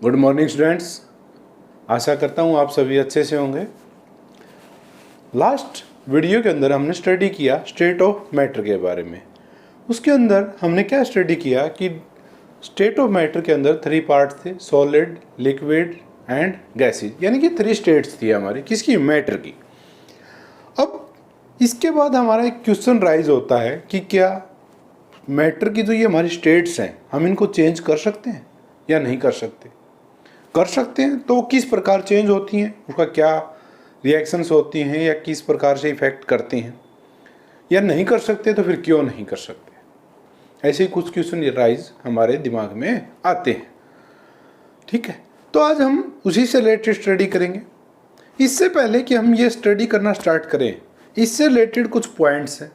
Good morning students. आशा करता हूँ आप सभी अच्छे से होंगे। लास्ट वीडियो के अंदर हमने स्टडी किया स्टेट ऑफ मैटर के बारे में। उसके अंदर हमने क्या स्टडी किया कि स्टेट ऑफ मैटर के अंदर 3 पार्ट्स थे, सॉलिड, लिक्विड एंड गैसेज, यानी कि 3 स्टेट्स थी हमारी किसकी, मैटर की। अब इसके बाद हमारा एक क्वेश्चन राइज होता है कि क्या मैटर की जो ये हमारी स्टेट्स हैं हम इनको चेंज कर सकते हैं या नहीं कर सकते। कर सकते हैं तो किस प्रकार चेंज होती हैं, उसका क्या रिएक्शंस होती हैं या किस प्रकार से इफेक्ट करती हैं, या नहीं कर सकते तो फिर क्यों नहीं कर सकते। ऐसे ही कुछ क्वेश्चन राइज हमारे दिमाग में आते हैं। ठीक है, तो आज हम उसी से रिलेटेड स्टडी करेंगे। इससे पहले कि हम ये स्टडी करना स्टार्ट करें, इससे रिलेटेड कुछ पॉइंट्स हैं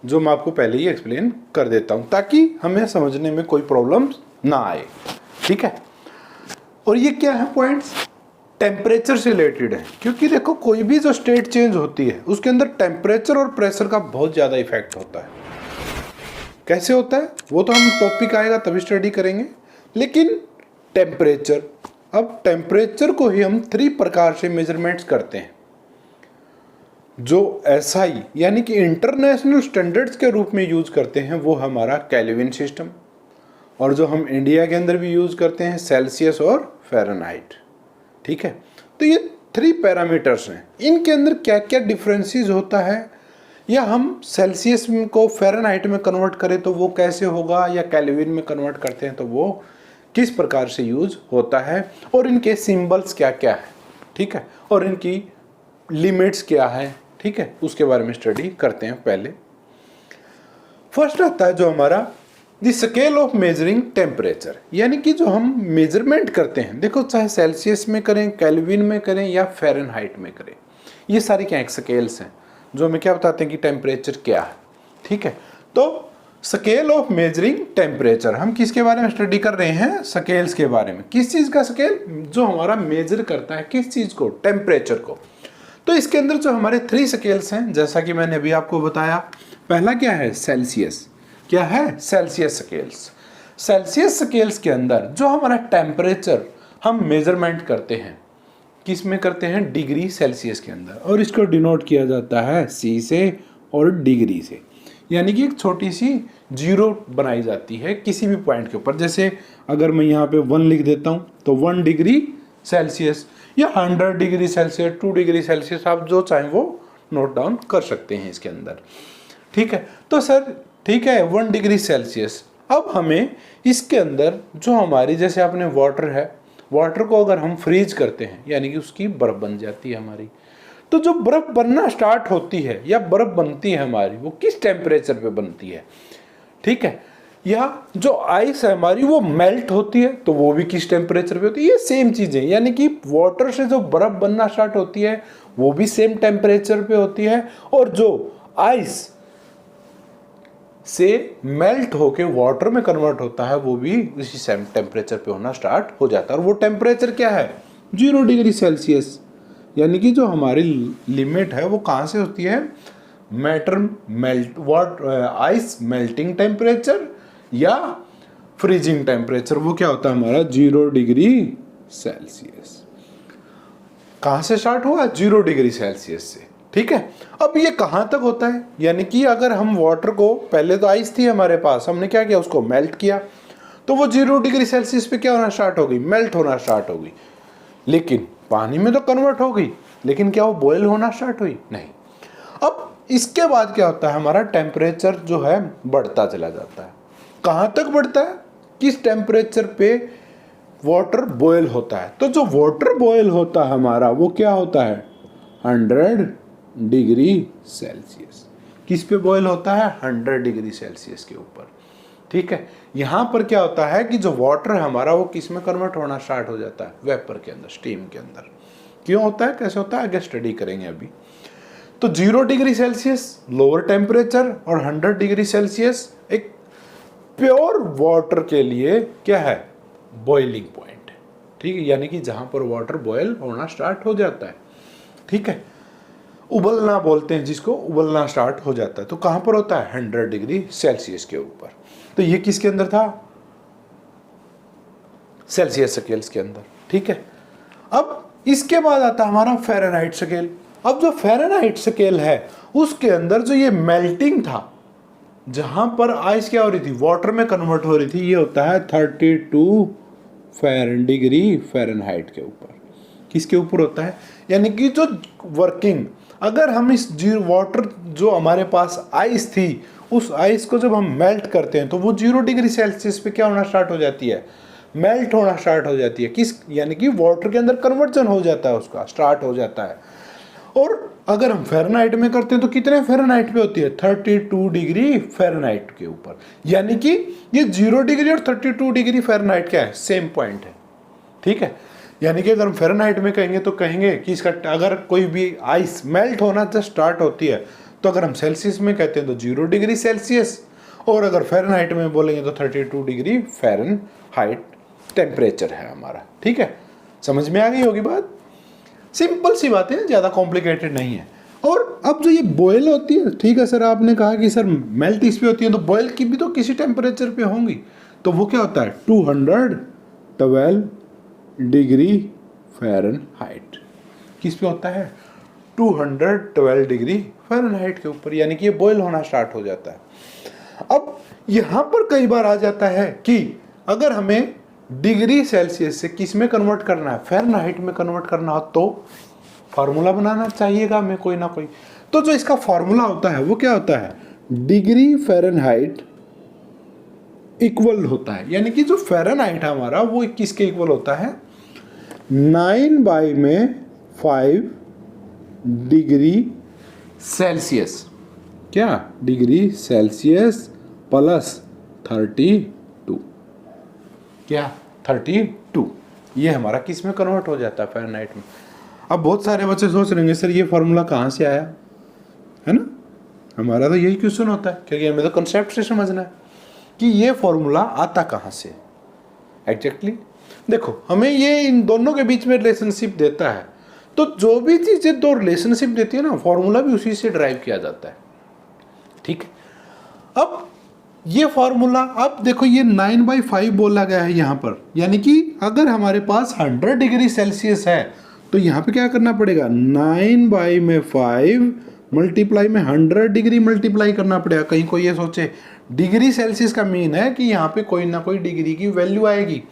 जो मैं आपको पहले ही एक्सप्लेन कर देता हूँ ताकि हमें समझने में कोई प्रॉब्लम ना आए। ठीक है, और ये क्या है पॉइंट्स, टेम्परेचर से रिलेटेड है, क्योंकि देखो कोई भी जो स्टेट चेंज होती है उसके अंदर टेम्परेचर और प्रेशर का बहुत ज़्यादा इफेक्ट होता है। कैसे होता है वो तो हम टॉपिक आएगा तभी स्टडी करेंगे, लेकिन टेम्परेचर, अब टेम्परेचर को ही हम 3 प्रकार से मेजरमेंट्स करते हैं। जो SI यानी कि इंटरनेशनल स्टैंडर्ड्स के रूप में यूज करते हैं वो हमारा केल्विन सिस्टम, और जो हम इंडिया के अंदर भी यूज करते हैं सेल्सियस और फ़ारेनहाइट। ठीक है, तो ये 3 पैरामीटर्स हैं। इनके अंदर क्या क्या डिफरेंसेस होता है, या हम सेल्सियस को फ़ारेनहाइट में कन्वर्ट करें तो वो कैसे होगा, या केल्विन में कन्वर्ट करते हैं तो वो किस प्रकार से यूज होता है, और इनके सिंबल्स क्या क्या है। ठीक है, और इनकी लिमिट्स क्या है। ठीक है, उसके बारे में स्टडी करते हैं। पहले फर्स्ट आता है जो हमारा the scale of measuring temperature, यानी कि जो हम मेजरमेंट करते हैं, देखो चाहे सेल्सियस में करें, केल्विन में करें या फ़ारेनहाइट में करें, ये सारी क्या स्केल्स हैं जो हमें क्या बताते हैं कि टेम्परेचर क्या है। ठीक है, तो स्केल ऑफ मेजरिंग टेम्परेचर, हम किसके बारे में स्टडी कर रहे हैं, स्केल्स के बारे में। किस चीज़ का स्केल, जो हमारा मेजर करता है किस चीज़ को, टेम्परेचर को। तो इसके अंदर जो हमारे 3 स्केल्स हैं, जैसा कि मैंने अभी आपको बताया। पहला क्या है, सेल्सियस। क्या है, सेल्सियस स्केल्स। सेल्सियस स्केल्स के अंदर जो हमारा टेम्परेचर हम मेजरमेंट करते हैं, किस में करते हैं, डिग्री सेल्सियस के अंदर, और इसको डिनोट किया जाता है C से और डिग्री से, यानी कि एक छोटी सी 0 बनाई जाती है किसी भी पॉइंट के ऊपर। जैसे अगर मैं यहाँ पे 1 लिख देता हूँ तो 1 डिग्री सेल्सियस, या 100 डिग्री सेल्सियस, 2 डिग्री सेल्सियस, आप जो चाहें वो नोट डाउन कर सकते हैं इसके अंदर। ठीक है, तो सर ठीक है 1 डिग्री सेल्सियस। अब हमें इसके अंदर जो हमारी, जैसे आपने वाटर है, वाटर को अगर हम फ्रीज करते हैं यानी कि उसकी बर्फ बन जाती है हमारी, तो जो बर्फ बनना स्टार्ट होती है या बर्फ बनती है हमारी, वो किस टेम्परेचर पे बनती है। ठीक है, या जो आइस है हमारी वो मेल्ट होती है तो वो भी किस टेम्परेचर पे होती है। ये सेम चीज़ें, यानी कि वाटर से जो बर्फ बनना स्टार्ट होती है वो भी सेम टेम्परेचर पे होती है, और जो आइस से मेल्ट होके वाटर में कन्वर्ट होता है वो भी इसी सेम टेम्परेचर पे होना स्टार्ट हो जाता है। और वो टेम्परेचर क्या है, 0 डिग्री सेल्सियस, यानी कि जो हमारी लिमिट है वो कहाँ से होती है, matter melt ice melting temperature या फ्रीजिंग टेम्परेचर, वो क्या होता है हमारा 0 डिग्री सेल्सियस। कहाँ से स्टार्ट हुआ, 0 डिग्री सेल्सियस से। ठीक है, अब ये कहाँ तक होता है, यानी कि अगर हम वाटर को, पहले तो आइस थी हमारे पास, हमने क्या किया, उसको मेल्ट किया तो वो 0 डिग्री सेल्सियस पे क्या होना स्टार्ट हो गई, मेल्ट होना स्टार्ट हो गई। लेकिन पानी में तो कन्वर्ट हो गई, लेकिन क्या वो बॉयल होना स्टार्ट हुई, नहीं। अब इसके बाद क्या होता है, हमारा टेम्परेचर जो है बढ़ता चला जाता है। कहाँ तक बढ़ता है, किस टेम्परेचर पे वाटर बॉयल होता है। तो जो वाटर बॉयल होता है हमारा वो क्या होता है, 100 डिग्री सेल्सियस। किस पे बॉयल होता है, 100 डिग्री सेल्सियस के ऊपर। ठीक है, यहाँ पर क्या होता है कि जो वाटर है हमारा वो किस में कन्वर्ट होना स्टार्ट हो जाता है, वेपर के अंदर, स्टीम के अंदर। क्यों होता है, कैसे होता है, आगे स्टडी करेंगे अभी। तो 0 डिग्री सेल्सियस लोअर टेम्परेचर और 100 डिग्री सेल्सियस एक प्योर वाटर के लिए क्या है, बॉइलिंग पॉइंट। ठीक है, यानी कि जहां पर वाटर बॉयल होना स्टार्ट हो जाता है। ठीक है, उबलना बोलते हैं जिसको, उबलना स्टार्ट हो जाता है। तो कहां पर होता है, 100 डिग्री सेल्सियस के ऊपर। तो ये किसके अंदर था, सेल्सियस स्केल्स के अंदर। ठीक है। अब इसके बाद आता है हमारा फ़ारेनहाइट स्केल। अब जो फ़ारेनहाइट स्केल है उसके अंदर जो ये मेल्टिंग था, जहां पर आइस क्या हो रही थी, वाटर में कन्वर्ट हो रही थी, ये होता है 32 डिग्री फ़ारेनहाइट के ऊपर। किसके ऊपर होता है, यानी कि जो वर्किंग, अगर हम इस वाटर जो हमारे पास आइस थी, उस आइस को जब हम मेल्ट करते हैं तो वो 0 डिग्री सेल्सियस पे क्या होना स्टार्ट हो जाती है, मेल्ट होना स्टार्ट हो जाती है। किस, यानी कि वाटर के अंदर कन्वर्जन हो जाता है, उसका स्टार्ट हो जाता है। और अगर हम फ़ारेनहाइट में करते हैं तो कितने फ़ारेनहाइट पे होती है, 32 डिग्री फ़ारेनहाइट के ऊपर। यानी कि ये 0 डिग्री और 32 डिग्री फ़ारेनहाइट क्या है, सेम पॉइंट है, ठीक है। यानी कि अगर हम फ़ारेनहाइट में कहेंगे तो कहेंगे कि इसका अगर कोई भी आइस मेल्ट होना जब स्टार्ट होती है तो अगर हम सेल्सियस में कहते हैं तो 0 डिग्री सेल्सियस, और अगर फ़ारेनहाइट में बोलेंगे तो 32 डिग्री फ़ारेनहाइट टेम्परेचर है हमारा, ठीक है। समझ में आ गई होगी बात, सिंपल सी बात है, ज़्यादा कॉम्प्लिकेटेड नहीं है। और अब जो ये बॉयल होती है, ठीक है सर आपने कहा कि सर मेल्ट इस पे होती है, तो बॉयल की भी तो किसी टेम्परेचर पे होंगी, तो वो क्या होता है 212 डिग्री फ़ारेनहाइट। किस पे होता है, 212 डिग्री फ़ारेनहाइट के ऊपर, यानी कि ये बॉयल होना स्टार्ट हो जाता है। अब यहाँ पर कई बार आ जाता है कि अगर हमें डिग्री सेल्सियस से किस में कन्वर्ट करना है, फ़ारेनहाइट में कन्वर्ट करना हो, तो फार्मूला बनाना चाहिएगा हमें कोई ना कोई। तो जो इसका फार्मूला होता है वो क्या होता है, डिग्री फ़ारेनहाइट इक्वल होता है, यानी कि जो फ़ारेनहाइट है हमारा वो किसके इक्वल होता है, 9/5 डिग्री सेल्सियस, क्या डिग्री सेल्सियस प्लस 32, क्या 32, ये हमारा किस में कन्वर्ट हो जाता है, फ़ारेनहाइट में। अब बहुत सारे बच्चे सोच रहे हैं सर ये फार्मूला कहाँ से आया, है ना, हमारा तो यही क्वेश्चन होता है, क्योंकि हमें तो कंसेप्ट से समझना है कि ये फार्मूला आता कहाँ से एग्जैक्टली। देखो हमें ये इन दोनों के बीच में रिलेशनशिप देता है, तो जो भी चीज़ें दो रिलेशनशिप देती है ना, फार्मूला भी उसी से ड्राइव किया जाता है, ठीक है। अब ये फार्मूला, अब देखो ये 9/5 बोला गया है यहाँ पर, यानी कि अगर हमारे पास 100 डिग्री सेल्सियस है तो यहाँ पे क्या करना पड़ेगा, 9/5 मल्टीप्लाई में 100 डिग्री मल्टीप्लाई करना पड़ेगा। कहीं कोई ये सोचे डिग्री सेल्सियस का मीन है कि यहाँ पे कोई ना कोई डिग्री की वैल्यू आएगी,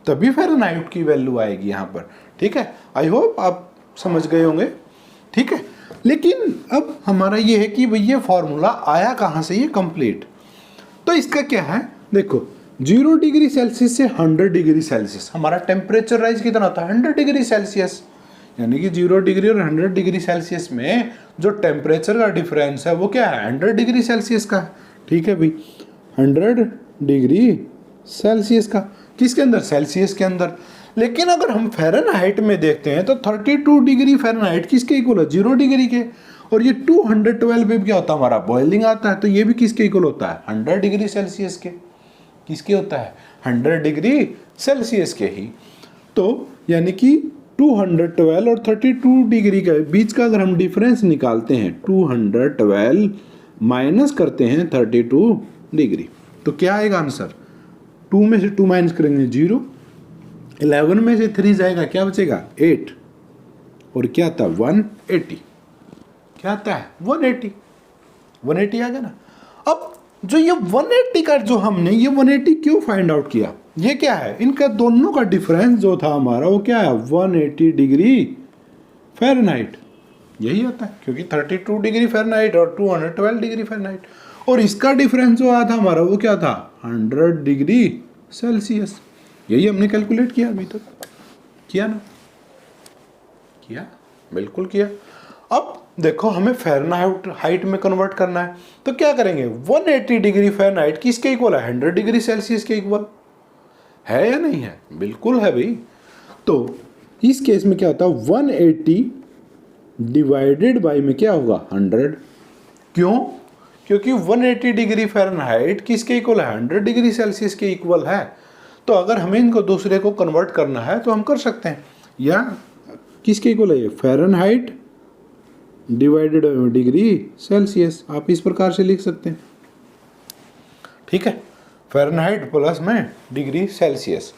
तभी फ़ारेनहाइट की वैल्यू आएगी यहाँ पर, ठीक है। आई होप आप समझ गए होंगे, ठीक है। लेकिन अब हमारा ये है कि भाई ये फार्मूला आया कहाँ से, ये कंप्लीट, तो इसका क्या है, देखो 0 डिग्री सेल्सियस से 100 डिग्री सेल्सियस हमारा टेम्परेचर राइज कितना होता है, 100 डिग्री सेल्सियस, यानी कि 0 डिग्री और 100 डिग्री सेल्सियस में जो टेम्परेचर का डिफरेंस है वो क्या है, 100 डिग्री सेल्सियस का है, ठीक है भाई, 100 डिग्री सेल्सियस का, किसके अंदर, सेल्सियस के अंदर। लेकिन अगर हम फ़ारेनहाइट में देखते हैं तो 32 डिग्री फ़ारेनहाइट किसके इक्वल है, 0 डिग्री के, और ये 212 पे क्या होता है हमारा, बॉइलिंग आता है, तो ये भी किसके इक्वल होता है, 100 डिग्री सेल्सियस के, किसके होता है, 100 डिग्री सेल्सियस के ही। तो यानी कि 212 और 32 डिग्री के बीच का अगर हम डिफरेंस निकालते हैं, 212 माइनस करते हैं 32 डिग्री, तो क्या आएगा आंसर, 2 में से 2 माइनस करेंगे 0, 11 में से 3 जाएगा, क्या बचेगा 8, और क्या आता 180, क्या आता है 180 आ गया ना। अब जो ये 180 का जो हमने ये 180 क्यों फाइंड आउट किया, ये क्या है, इनका दोनों का डिफरेंस जो था हमारा वो क्या है, 180 डिग्री फ़ारेनहाइट, यही होता है, क्योंकि 32 डिग्री फ़ारेनहाइट और 212 डिग्री फ़ारेनहाइट, और इसका डिफरेंस जो आया था हमारा वो क्या था, 100 डिग्री सेल्सियस, यही हमने कैलकुलेट किया अभी तक, किया ना, किया, बिल्कुल किया। अब देखो हमें फ़ारेनहाइट में कन्वर्ट करना है, तो क्या करेंगे, 180 डिग्री फ़ारेनहाइट किसके इक्वल है, 100 डिग्री सेल्सियस के इक्वल है या नहीं है, बिल्कुल है भाई। तो इस केस में क्या होता है, 180 डिवाइडेड बाई में क्या होगा 100, क्यों, क्योंकि 180 डिग्री फ़ारेनहाइट किसके इक्वल है, 100 डिग्री सेल्सियस के इक्वल है। तो अगर हमें इनको दूसरे को कन्वर्ट करना है तो हम कर सकते हैं, या किसके इक्वल है ये, फ़ारेनहाइट डिवाइडेड डिग्री सेल्सियस, आप इस प्रकार से लिख सकते हैं, ठीक है, फ़ारेनहाइट प्लस में डिग्री सेल्सियस।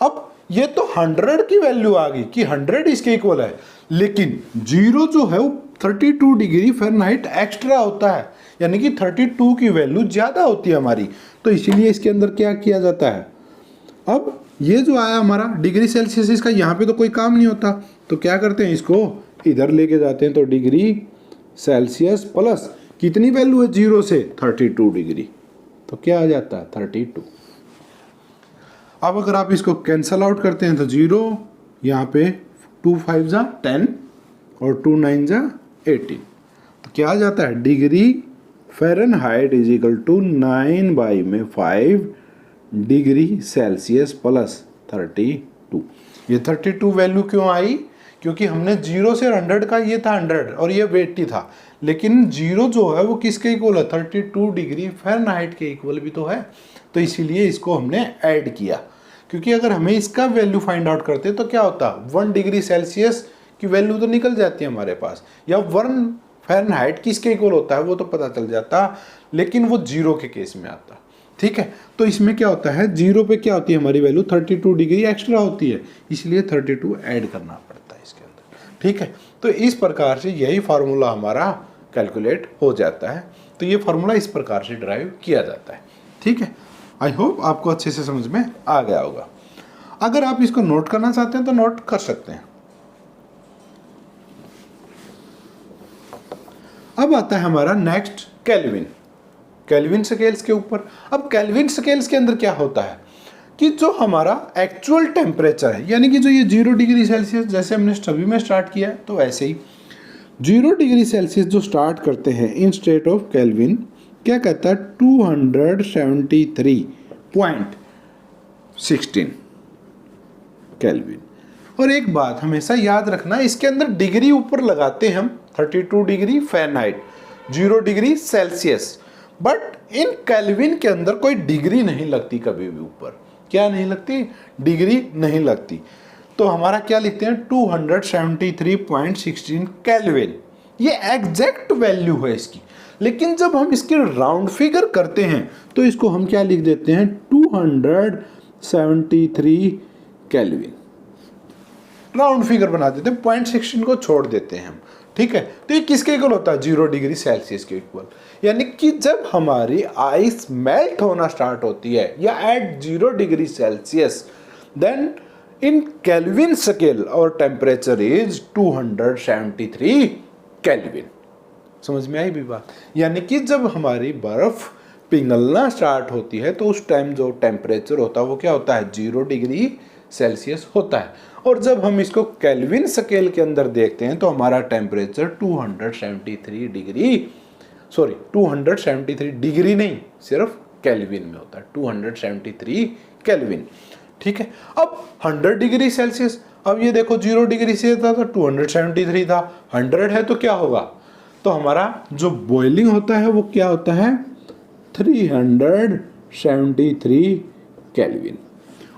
अब ये तो 100 की वैल्यू आ गई कि 100 इसके इक्वल है, लेकिन 0 जो है वो 32 डिग्री फ़ारेनहाइट एक्स्ट्रा होता है, यानी कि 32 की वैल्यू ज़्यादा होती है हमारी, तो इसीलिए इसके अंदर क्या किया जाता है। अब ये जो आया हमारा डिग्री सेल्सियस, इसका यहाँ पे तो कोई काम नहीं होता, तो क्या करते हैं, इसको इधर लेके जाते हैं, तो डिग्री सेल्सियस प्लस कितनी वैल्यू है 0 से 32 डिग्री, तो क्या आ जाता है 32। अब अगर आप इसको कैंसल आउट करते हैं तो 0, यहाँ पे 2 5 जा 10 और 2 9 जा 18, तो क्या आ जाता है degree Fahrenheit is equal to 9/5 degree Celsius plus 32। ये 32 वैल्यू क्यों आई, क्योंकि हमने 0 से 100 का ये था 100 और ये 80 था, लेकिन 0 जो है वो किसके इक्वल है, 32 डिग्री फ़ारेनहाइट के इक्वल भी तो है, तो इसीलिए इसको हमने ऐड किया। क्योंकि अगर हमें इसका वैल्यू फाइंड आउट करते तो क्या होता, 1 डिग्री सेल्सियस की वैल्यू तो निकल जाती है हमारे पास, या 1 फ़ारेनहाइट किसके इक्वल होता है वो तो पता चल जाता, लेकिन वो 0 के केस में आता। ठीक है, तो इसमें क्या होता है, 0 पे क्या होती है हमारी वैल्यू 32 डिग्री एक्स्ट्रा होती है, इसलिए 32 ऐड करना पड़ता है इसके अंदर। ठीक है, तो इस प्रकार से यही फार्मूला हमारा कैलकुलेट हो जाता है, तो ये फार्मूला इस प्रकार से ड्राइव किया जाता है। ठीक है, आई होप आपको अच्छे से समझ में आ गया होगा। अगर आप इसको नोट करना चाहते हैं तो नोट कर सकते हैं। अब आता है हमारा नेक्स्ट केल्विन, केल्विन स्केल्स के ऊपर। अब केल्विन स्केल्स के अंदर क्या होता है कि जो हमारा एक्चुअल टेम्परेचर है, यानी कि जो ये 0 डिग्री सेल्सियस जैसे हमने सभी में स्टार्ट किया है, तो वैसे ही 0 डिग्री सेल्सियस जो स्टार्ट करते हैं इन स्टेट ऑफ केल्विन, क्या कहता है 273.16 केल्विन। और एक बात हमेशा याद रखना, इसके अंदर डिग्री ऊपर लगाते हैं हम 32 degree Fahrenheit 0 degree Celsius, but in kelvin के अंदर कोई डिग्री नहीं लगती कभी भी ऊपर। क्या नहीं लगती, डिग्री नहीं लगती। तो हमारा क्या लिखते हैं 273.16 केल्विन, ये एग्जैक्ट वैल्यू है इसकी। लेकिन जब हम इसकी राउंड फिगर करते हैं तो इसको हम क्या लिख देते हैं 273 केल्विन, राउंड फिगर बना देते हैं, 0.16 को छोड़ देते हैं हम। ठीक है, तो ये किसके इक्वल होता है 0 डिग्री सेल्सियस के इक्वल। यानी कि जब हमारी आइस मेल्ट होना स्टार्ट होती है या eight 0 degree Celsius, then in kelvin scale और टेम्परेचर इज 273 केल्विन। समझ में आई भी बात। यानी कि जब हमारी बर्फ पिघलना स्टार्ट होती है तो उस टाइम जो टेम्परेचर होता है वो क्या होता है 0 डिग्री सेल्सियस होता है। और जब हम इसको केल्विन स्केल के अंदर देखते हैं तो हमारा टेम्परेचर 273 डिग्री नहीं, सिर्फ केल्विन में होता है 273 केल्विन। ठीक है, अब 100 डिग्री सेल्सियस, अब ये देखो 0 डिग्री से था तो 273 था, 100 है तो क्या होगा, तो हमारा जो बॉइलिंग होता है वो क्या होता है 373 केल्विन।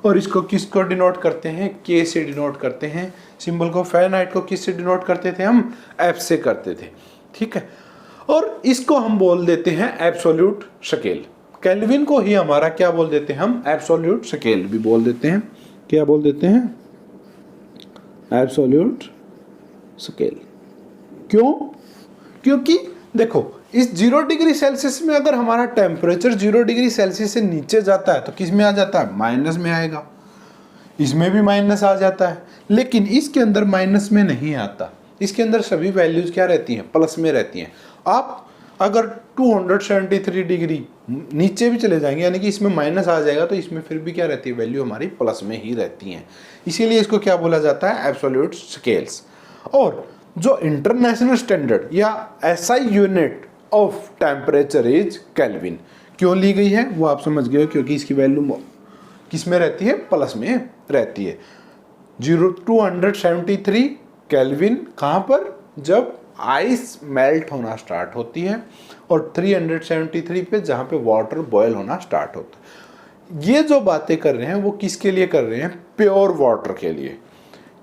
और इसको किसको डिनोट करते हैं, के से डिनोट करते हैं। सिंबल को फ़ारेनहाइट को किस से डिनोट करते थे हम, एफ से करते थे। ठीक है, और इसको हम बोल देते हैं एब्सोल्यूट स्केल। केल्विन को ही हमारा क्या बोल देते हैं हम, एब्सोल्यूट स्केल भी बोल देते हैं। क्या बोल देते हैं, एब्सोल्यूट स्केल। क्यों, क्योंकि देखो इस 0 डिग्री सेल्सियस में अगर हमारा टेम्परेचर 0 डिग्री सेल्सियस से नीचे जाता है तो किस में आ जाता है, माइनस में आएगा। इसमें भी माइनस आ जाता है, लेकिन इसके अंदर माइनस में नहीं आता। इसके अंदर सभी वैल्यूज क्या रहती हैं, प्लस में रहती हैं। आप अगर 273 डिग्री नीचे भी चले जाएंगे, यानी कि इसमें माइनस आ जाएगा, तो इसमें फिर भी क्या रहती है, वैल्यू हमारी प्लस में ही रहती हैं। इसीलिए इसको क्या बोला जाता है, एब्सोल्यूट स्केल्स। और जो इंटरनेशनल स्टैंडर्ड या SI unit of temperature is kelvin क्यों ली गई है वो आप समझ गए हो, क्योंकि इसकी वैल्यू किस में रहती है, प्लस में रहती है। 273 केल्विन कहाँ पर, जब आइस मेल्ट होना स्टार्ट होती है, और 373 पे जहाँ पे वाटर बॉयल होना स्टार्ट होता है। ये जो बातें कर रहे हैं वो किसके लिए कर रहे हैं, प्योर वाटर के लिए,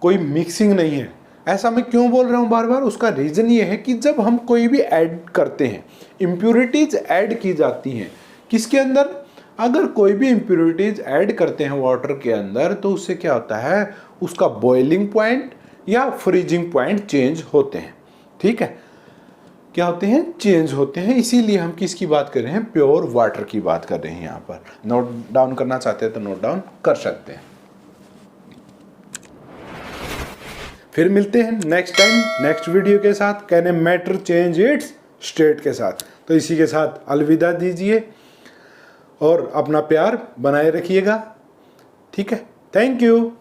कोई मिक्सिंग नहीं है। ऐसा मैं क्यों बोल रहा हूँ बार बार, उसका रीज़न ये है कि जब हम कोई भी ऐड करते हैं, इम्प्योरिटीज ऐड की जाती हैं किसके अंदर, अगर कोई भी इम्प्योरिटीज ऐड करते हैं वाटर के अंदर तो उससे क्या होता है, उसका बॉइलिंग पॉइंट या फ्रीजिंग पॉइंट चेंज होते हैं। ठीक है, क्या होते हैं, चेंज होते हैं। इसीलिए हम किसकी बात कर रहे हैं, प्योर वाटर की बात कर रहे हैं। यहाँ पर नोट डाउन करना चाहते हैं तो नोट डाउन कर सकते हैं। फिर मिलते हैं नेक्स्ट टाइम नेक्स्ट वीडियो के साथ, can a matter change it's state के साथ। तो इसी के साथ अलविदा दीजिए और अपना प्यार बनाए रखिएगा। ठीक है, थैंक यू।